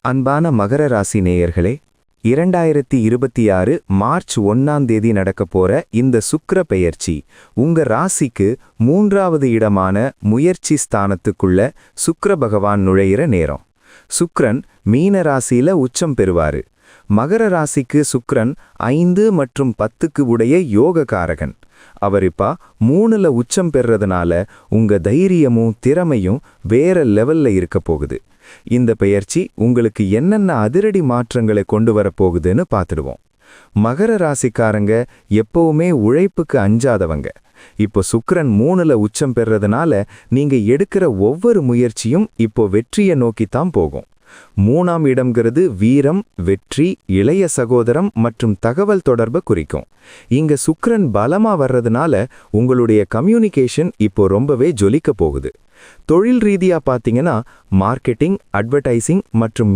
அன்பான மகர ராசி நேயர்களே, 2026 மார்ச் 1ஆம் தேதி நடக்கப் போற இந்த சுக்கிர பெயர்ச்சி உங்க ராசிக்கு 3வது இடமான முயற்சி ஸ்தானத்துக்குள்ள சுக்கிர பகவான் நுழையிற நேரம். சுக்கிரன் மீன ராசியில உச்சம் பெறுவாரு. மகர ராசிக்கு சுக்கிரன் 5 மற்றும் 10க்கு உடைய யோககாரகன். அவர் இப்ப 3ல உச்சம் பெறறதுனால உங்க தைரியமும் திறமையும் வேற லெவல்ல இருக்க போகுது. இந்த பெயர்ச்சி உங்களுக்கு என்னென்ன அதிரடி மாற்றங்களை கொண்டு வரப்போகுதுன்னு பார்த்துடுவோம். மகர ராசிக்காரங்க எப்பவுமே உழைப்புக்கு அஞ்சாதவங்க. இப்போ சுக்கிரன் 3ல உச்சம் பெறறதுனால நீங்க எடுக்கிற ஒவ்வொரு முயற்சியும் இப்போ வெற்றியை நோக்கித்தான் போகும். 3ஆம் இடம்ங்கிறது வீரம், வெற்றி, இளைய சகோதரம் மற்றும் தகவல் தொடர்பை குறிக்கும். இங்க சுக்கிரன் பலமா வர்றதுனால உங்களுடைய கம்யூனிகேஷன் இப்போ ரொம்பவே ஜொலிக்க போகுது. தொழில் ரீதியா பாத்தீங்கன்னா மார்க்கெட்டிங், அட்வர்டைசிங் மற்றும்